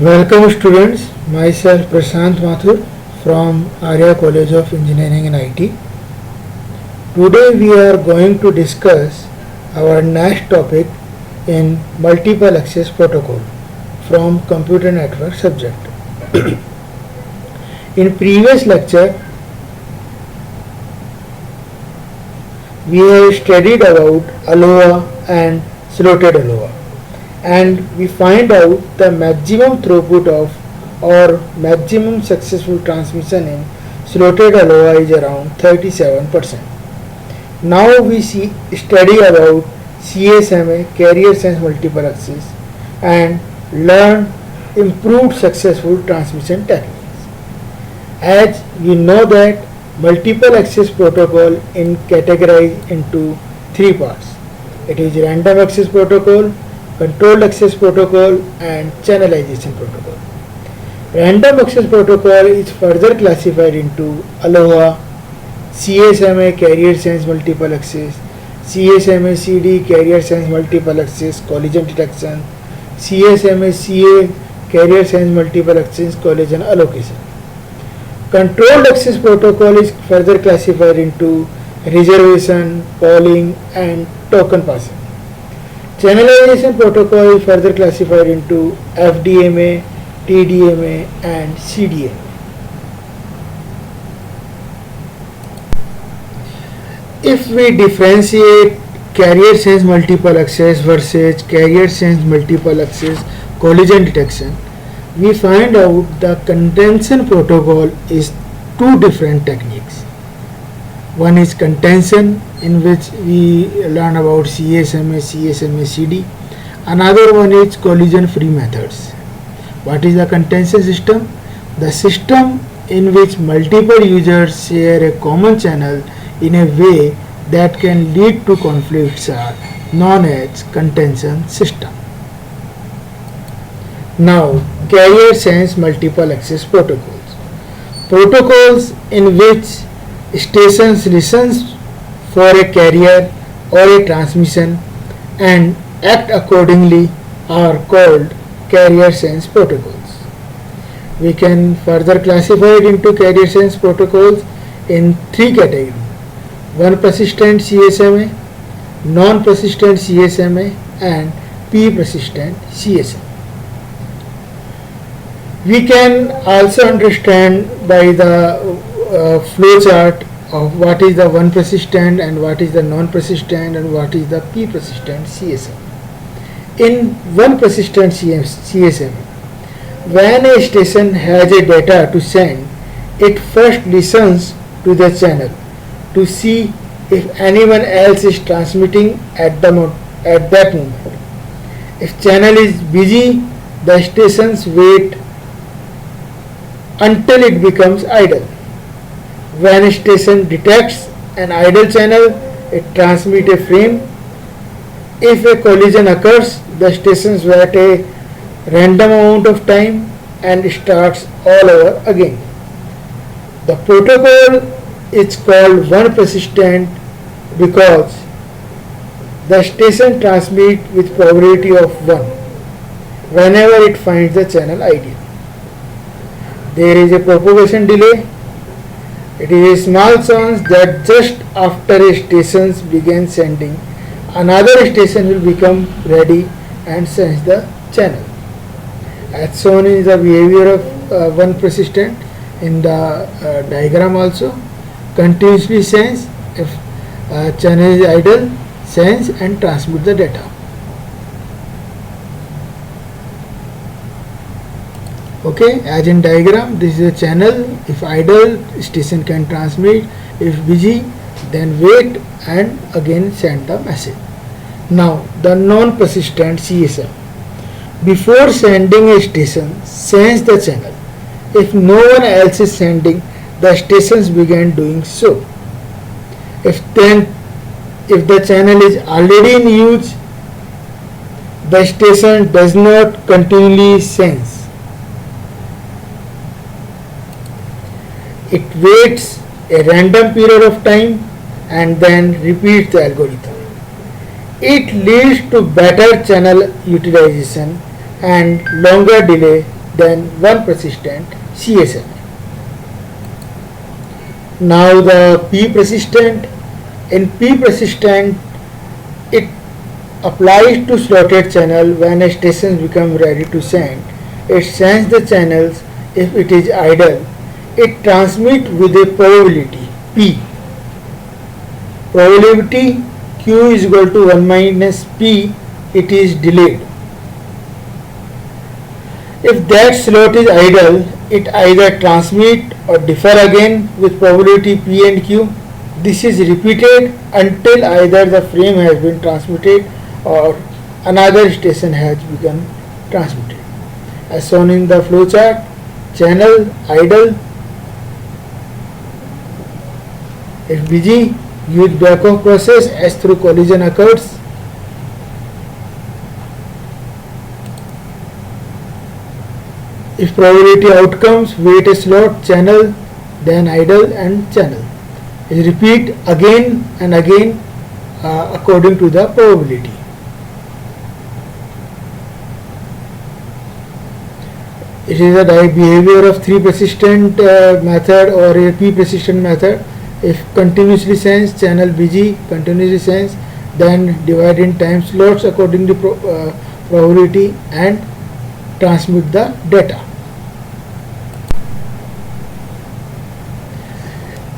Welcome students, myself Prashant Mathur from Arya College of Engineering and IT. Today we are going to discuss our next topic in multiple access protocol from computer network subject. In previous lecture we have studied about ALOA and slotted ALOA, and we find out the maximum throughput of or maximum successful transmission in slotted ALOA is around 37%. Now we study about CSMA, carrier sense multiple access, and learn improved successful transmission techniques. As we know that multiple access protocol in categorized into three parts. It is random access protocol, controlled access protocol, and channelization protocol. Random access protocol is further classified into ALOA, CSMA carrier sense multiple access, CSMA CD carrier sense multiple access collision detection, CSMA CA carrier sense multiple access collision allocation. Controlled access protocol is further classified into reservation, polling, and token passing. Channelization protocol is further classified into FDMA, TDMA, and CDMA. If we differentiate carrier sense multiple access versus carrier sense multiple access collision detection, we find out the contention protocol is two different techniques. One is contention, in which we learn about CSMA, CSMA CD. Another one is collision free methods. What is the contention system? The system in which multiple users share a common channel in a way that can lead to conflicts are known as contention system. Now, carrier sense multiple access protocols. Protocols in which stations listens for a carrier or a transmission and act accordingly are called carrier sense protocols. We can further classify it into carrier sense protocols in three categories: one persistent CSMA, non-persistent CSMA, and P-persistent CSMA. We can also understand by the flow chart of what is the one persistent and what is the non-persistent and what is the P-persistent CSMA. In one persistent CSMA, when a station has a data to send, it first listens to the channel to see if anyone else is transmitting at that moment. If channel is busy, the stations wait until it becomes idle. When a station detects an idle channel, it transmits a frame. If a collision occurs, the stations wait a random amount of time and starts all over again. The protocol is called one persistent because the station transmits with probability of 1 whenever it finds the channel ideal. There is a propagation delay. It is a small chance that just after a station begins sending, another station will become ready and sense the channel. As shown in the behavior of one persistent in the diagram also, continuously sense if channel is idle, sense and transmit the data. Okay, as in diagram, this is a channel. If idle, station can transmit. If busy, then wait and again send the message. Now, the non-persistent CSM. Before sending a station, sense the channel. If no one else is sending, the stations begin doing so. If the channel is already in use, the station does not continually sense. It waits a random period of time and then repeats the algorithm. It leads to better channel utilization and longer delay than one persistent CSMA. Now the P persistent. In P persistent, it applies to slotted channel when a station becomes ready to send. It sends the channels if it is idle. It transmits with a probability P. Probability Q is equal to 1 minus P. It is delayed. If that slot is idle, it either transmit or defer again with probability P and Q. This is repeated until either the frame has been transmitted or another station has become transmitted. As shown in the flowchart, channel idle if busy, use back-off process as through collision occurs. If probability outcomes, wait a slot, channel, then idle and channel. Repeat again and again according to the probability. It is a behavior of 3 persistent method or a P persistent method. If continuously sends, channel busy, continuously sends, then divide in time slots according to probability and transmit the data.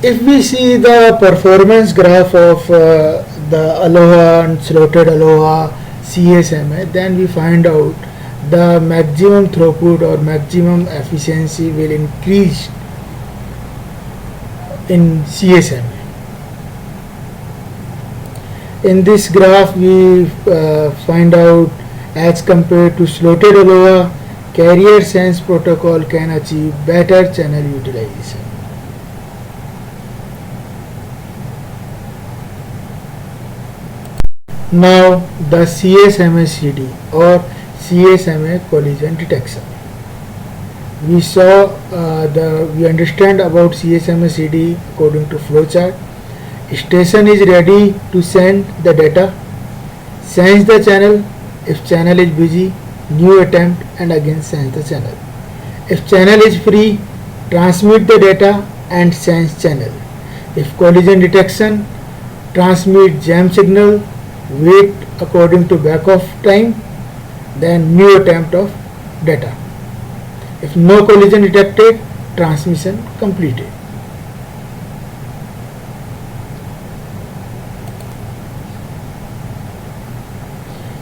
If we see the performance graph of the Aloha and slotted Aloha CSMA, then we find out the maximum throughput or maximum efficiency will increase in CSMA. In this graph we find out as compared to slotted Aloha, carrier sense protocol can achieve better channel utilization. Now the CSMA CD or CSMA collision detection. We saw we understand about CSMA CD according to flowchart. Station is ready to send the data, sends the channel. If channel is busy, new attempt and again sends the channel. If channel is free, transmit the data and sends channel. If collision detection, transmit jam signal, wait according to back-off time, then new attempt of data. If no collision detected, transmission completed.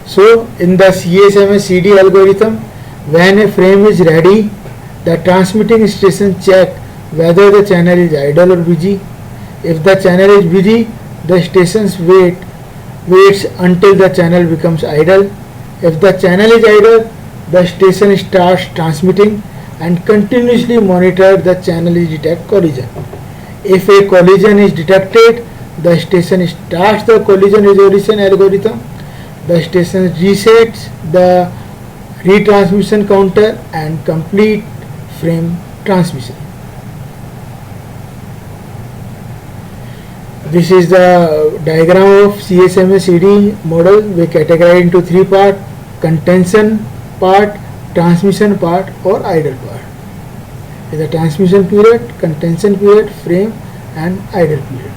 So in the CSMA CD algorithm, when a frame is ready, the transmitting station check whether the channel is idle or busy. If the channel is busy, the stations waits until the channel becomes idle. If the channel is idle, the station starts transmitting and continuously monitor the channel is detect collision. If a collision is detected, the station starts the collision resolution algorithm. The station resets the retransmission counter and complete frame transmission. This is the diagram of CSMA CD model. We categorize into 3 parts: contention part, transmission part or idle part. Is the transmission period, contention period, frame and idle period.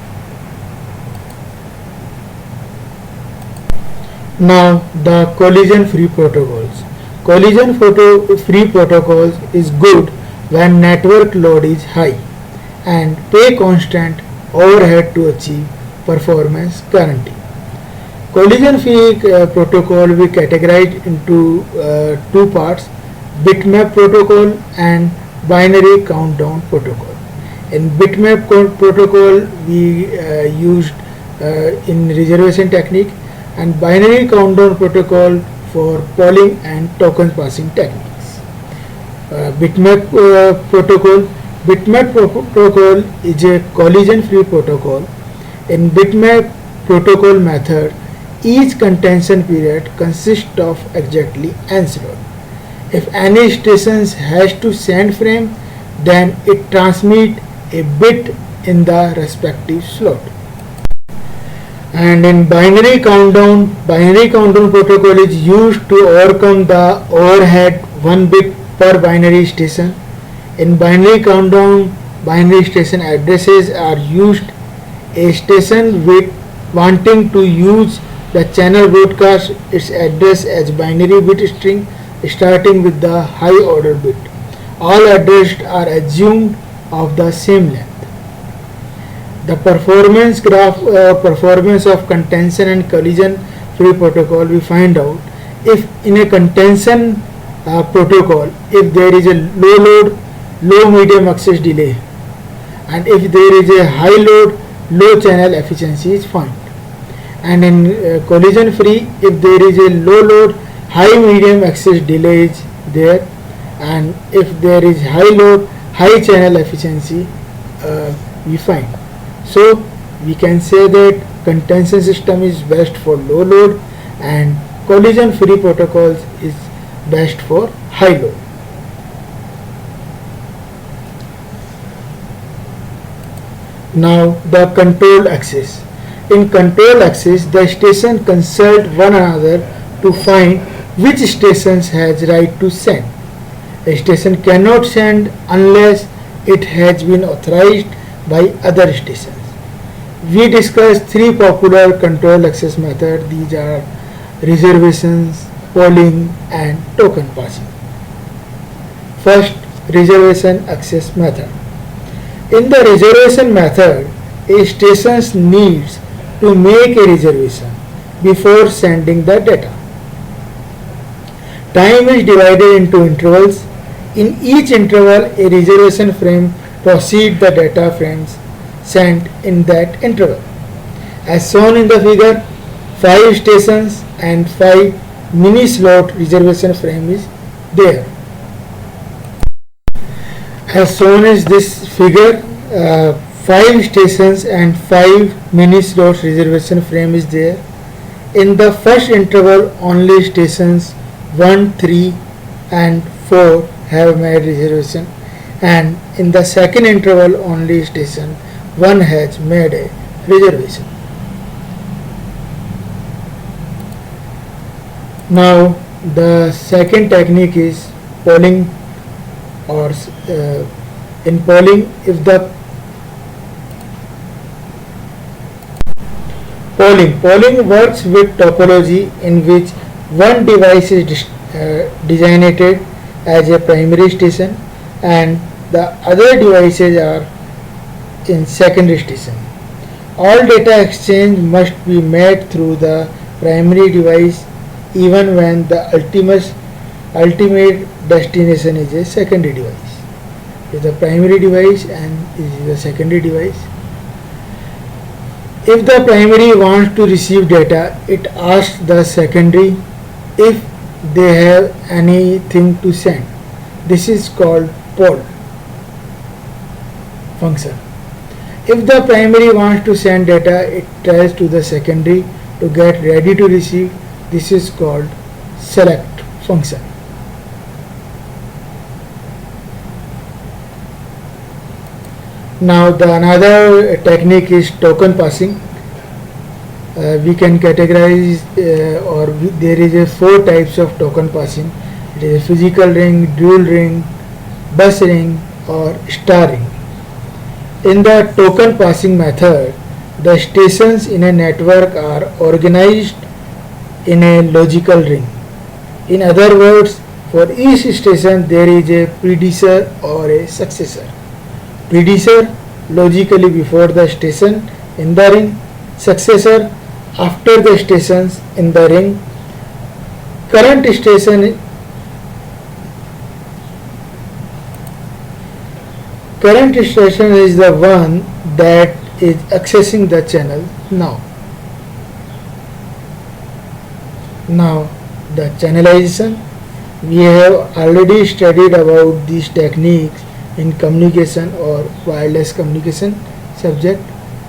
Now the collision free protocols. Collision free protocols is good when network load is high and pay constant overhead to achieve performance guarantee. Collision free protocol we categorize into 2 parts: bitmap protocol and binary countdown protocol. In bitmap protocol we used in reservation technique, and binary countdown protocol for polling and token passing techniques. Bitmap protocol. Bitmap protocol is a collision free protocol. In bitmap protocol method, each contention period consists of exactly n slot. If any stations has to send frame, then it transmit a bit in the respective slot. And in binary countdown protocol is used to overcome the overhead 1 bit per binary station. In binary countdown, binary station addresses are used. A station with wanting to use the channel broadcast its address as binary bit string starting with the high order bit. All addressed are assumed of the same length. The performance graph performance of contention and collision free protocol, we find out if in a contention protocol, if there is a low load, low medium access delay, and if there is a high load, low channel efficiency is found. And in collision free, if there is a low load, high medium access delay is there, and if there is high load, high channel efficiency we find. So we can say that contention system is best for low load and collision free protocols is best for high load. Now the control access. In control access, the station consult one another to find which stations has right to send. A station cannot send unless it has been authorized by other stations. We discussed three popular control access methods. These are reservations, polling, and token passing. First, reservation access method. In the reservation method, a station needs to make a reservation before sending the data. Time is divided into intervals. In each interval, a reservation frame precedes the data frames sent in that interval. As shown in the figure, 5 stations and 5 mini slot reservation frame is there. As shown in this figure, 5 stations and 5 mini slot reservation frame is there. In the first interval, only stations 1, 3 and 4 have made reservation, and in the second interval only station 1 has made a reservation. Now the second technique is polling, or in polling, if the polling works with topology in which one device is designated as a primary station and the other devices are in secondary station. All data exchange must be made through the primary device even when the ultimate destination is a secondary device. Is the primary device and is the secondary device. If the primary wants to receive data, it asks the secondary if they have anything to send. This is called poll function. If the primary wants to send data, it tries to the secondary to get ready to receive. This is called select function. Now the another technique is token passing. We can categorize there is a 4 types of token passing. It is a physical ring, dual ring, bus ring or star ring. In the token passing method, the stations in a network are organized in a logical ring. In other words, for each station there is a predecessor or a successor. Predecessor logically before the station in the ring, successor after the stations in the ring. Current station is the one that is accessing the channel now. Now the channelization, we have already studied about these techniques in communication or wireless communication subject.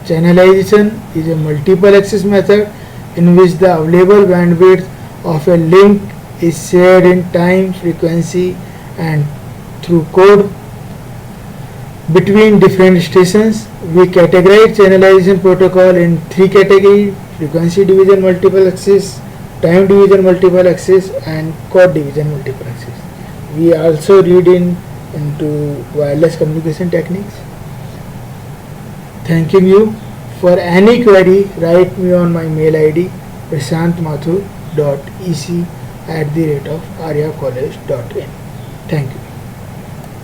Channelization is a multiple access method in which the available bandwidth of a link is shared in time, frequency and through code between different stations. We categorize channelization protocol in 3 categories: frequency division multiple access, time division multiple access and code division multiple access. we also read into wireless communication techniques. Thanking you. For any query, write me on my mail ID prashantmathur.ec@aryacollege.in. Thank you.